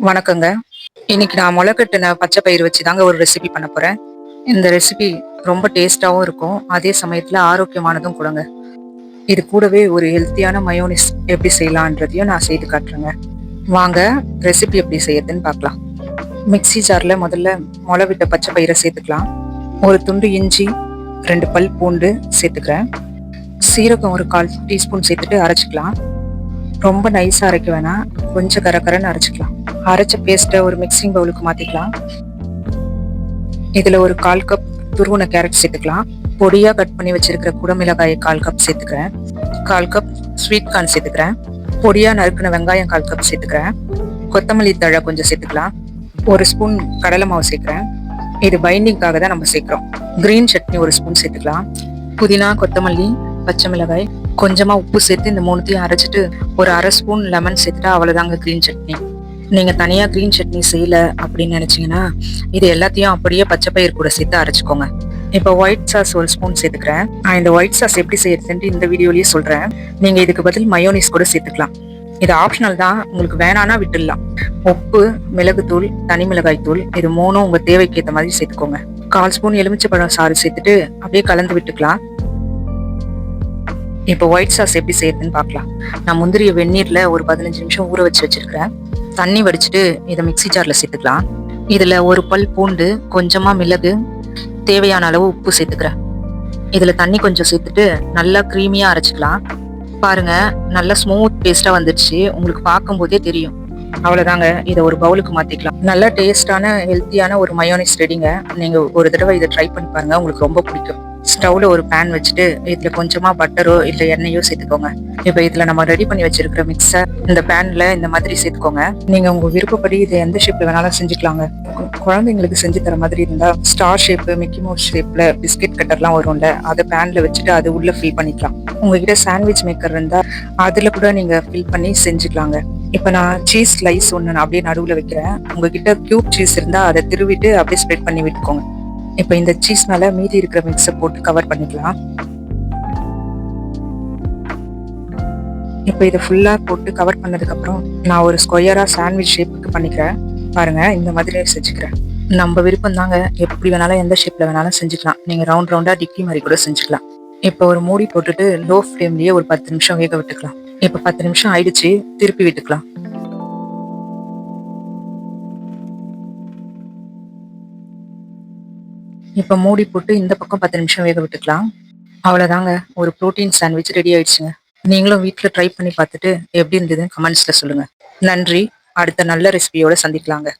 வணக்கங்க. இன்னைக்கு நான் முளைக்கட்டின பச்சை பயிறு வச்சு தாங்க ஒரு ரெசிபி பண்ண போறேன். இந்த ரெசிபி ரொம்ப டேஸ்டாவும் இருக்கும். அதே சமயத்துல ஆரோக்கியமானதும் கூடங்க. இது கூடவே ஒரு ஹெல்த்தியான மயோனிஸ் எப்படி செய்யலான்றதையும் நான் செய்து காட்டுறேங்க. வாங்க ரெசிபி எப்படி செய்யறதுன்னு பார்க்கலாம். மிக்ஸி ஜார்ல முதல்ல முளை விட்ட பச்சை பயிரை சேர்த்துக்கலாம். ஒரு துண்டு இஞ்சி, 2 பல் பூண்டு சேர்த்துக்கிறேன். சீரகம் ஒரு 1/4 டீஸ்பூன் சேர்த்துட்டு அரைச்சிக்கலாம். ரொம்ப நைஸா அரைக்க வேணாம், கொஞ்சம் கரகரன்னு அரைச்சிக்கலாம். அரைச்ச பேஸ்ட்டை ஒரு மிக்சிங் பவுலுக்கு மாத்திக்கலாம். இதுல ஒரு 1/4 கப் துருவன கேரட் சேர்த்துக்கலாம். பொடியா கட் பண்ணி வச்சிருக்கிற குடமிளகாயை 1/4 கப் சேர்த்துக்கிறேன். 1/4 கப் ஸ்வீட் கார்ன் சேர்த்துக்கிறேன். பொடியா நறுக்கின வெங்காயம் 1/4 கப் சேர்த்துக்கிறேன். கொத்தமல்லி தழை கொஞ்சம் சேர்த்துக்கலாம். ஒரு ஸ்பூன் கடலை மாவு சேர்க்கிறேன். இது பைண்டிங்காக தான் நம்ம சேர்க்கிறோம். கிரீன் சட்னி ஒரு ஸ்பூன் சேர்த்துக்கலாம். புதினா, கொத்தமல்லி, பச்சை மிளகாய், கொஞ்சமா உப்பு சேர்த்து இந்த மூணுத்தையும் அரைச்சிட்டு ஒரு 1/2 ஸ்பூன் லெமன் சேர்த்துட்டா அவ்வளவுதாங்க கிரீன் சட்னி. நீங்க தனியா கிரீன் சட்னி செய்யல அப்படின்னு நினைச்சீங்கன்னா இது எல்லாத்தையும் அப்படியே பச்சை பயிர் கூட சேர்த்து அரைச்சிக்கோங்க. இப்போ ஒயிட் சாஸ் ஒரு ஸ்பூன் சேர்த்துக்கிறேன். நான் இந்த ஒயிட் சாஸ் எப்படி செய்யறதுன்ட்டு இந்த வீடியோலயே சொல்றேன். நீங்க இதுக்கு பதில் மயோனிஸ் கூட சேர்த்துக்கலாம். இது ஆப்ஷனல் தான், உங்களுக்கு வேணானா விட்டுடலாம். உப்பு, மிளகுத்தூள், தனி மிளகாய் தூள் இது மூணும் உங்க தேவைக்கு ஏற்ற மாதிரி சேர்த்துக்கோங்க. 1/4 ஸ்பூன் எலுமிச்சைப்பழம் சாறு சேர்த்துட்டு அப்படியே கலந்து விட்டுக்கலாம். இப்போ ஒயிட் சாஸ் எப்படி செய்யறதுன்னு பார்க்கலாம். நான் முந்திரிய வெந்நீர்ல ஒரு 15 நிமிஷம் ஊற வச்சிருக்கிறேன். தண்ணி வடிச்சிட்டு இதை மிக்ஸி ஜார்ல சேர்த்துக்கலாம். இதுல ஒரு பல் பூண்டு, கொஞ்சமா மிளகு, தேவையான அளவு உப்பு சேர்த்துக்கிறேன். இதுல தண்ணி கொஞ்சம் சேர்த்துட்டு நல்லா கிரீமியா அரைச்சிக்கலாம். பாருங்க, நல்லா ஸ்மூத் பேஸ்டா வந்துருச்சு. உங்களுக்கு பார்க்கும் போதே தெரியும். அவ்வளவுதாங்க. இதை ஒரு பவுலுக்கு மாத்திக்கலாம். நல்ல டேஸ்டான ஹெல்த்தியான ஒரு மயோனிஸ் ரெடிங்க. நீங்க ஒரு தடவை இதை ட்ரை பண்ணி பாருங்க, உங்களுக்கு ரொம்ப பிடிக்கும். ஸ்டவ்ல ஒரு பேன் வச்சுட்டு இதுல கொஞ்சமா பட்டரோ இல்ல எண்ணெயோ சேர்த்துக்கோங்க. இப்ப இதுல நம்ம ரெடி பண்ணி வச்சிருக்கிற மிக்ஸை இந்த பேன்ல இந்த மாதிரி சேர்த்துக்கோங்க. நீங்க உங்க விருப்பப்படி இதை எந்த ஷேப்ல வேணாலும் செஞ்சுக்கலாங்க. குழந்தைங்களுக்கு செஞ்சு தர மாதிரி இருந்தா ஸ்டார் ஷேப், மிக்கி மவுஸ் ஷேப்ல பிஸ்கெட் கட்டர்லாம் வரும்ல, அதை பேன்ல வச்சுட்டு அது உள்ள ஃபில் பண்ணிக்கலாம். உங்ககிட்ட சாண்ட்விச் மேக்கர் இருந்தா அதுல கூட நீங்க ஃபில் பண்ணி செஞ்சுக்கலாங்க. இப்ப நான் சீஸ் ஸ்லைஸ் ஒண்ணு அப்படியே நடுவுல வைக்கிறேன். உங்ககிட்ட கியூப் சீஸ் இருந்தா அதை திருவிட்டு அப்படியே ஸ்ப்ரெட் பண்ணி விட்டுக்கோங்க. இப்ப இந்த சீஸ் மேல மீதி இருக்கிற மிக்ஸை போட்டு கவர் பண்ணிக்கலாம். இப்ப இதை ஃபுல்லா போட்டு கவர் பண்ணதுக்கு அப்புறம் நான் ஒரு ஸ்கொயரா சாண்ட்விச் ஷேப்புக்கு பண்ணிக்கிறேன். பாருங்க, இந்த மாதிரி செஞ்சுக்கிறேன். நம்ம விருப்பம் தாங்க, எப்படி வேணாலும் எந்த ஷேப்ல வேணாலும் செஞ்சுக்கலாம். நீங்க ரவுண்ட் ரவுண்டா டிக்கி மாதிரி கூட செஞ்சுக்கலாம். இப்ப ஒரு மூடி போட்டுட்டு லோ ஃப்ளேம்லயே ஒரு 10 நிமிஷம் வேக விட்டுக்கலாம். இப்ப 10 நிமிஷம் ஆயிடுச்சு, திருப்பி விட்டுக்கலாம். இப்ப மூடி போட்டு இந்த பக்கம் 10 நிமிஷம் வேக விட்டுக்கலாம். அவ்வளவுதாங்க, ஒரு புரோட்டீன் சாண்ட்விச் ரெடி ஆயிடுச்சுங்க. நீங்களும் வீட்டுல ட்ரை பண்ணி பார்த்துட்டு எப்படி இருந்ததுன்னு கமெண்ட்ஸ்ல சொல்லுங்க. நன்றி. அடுத்த நல்ல ரெசிபியோட சந்திக்கலாங்க.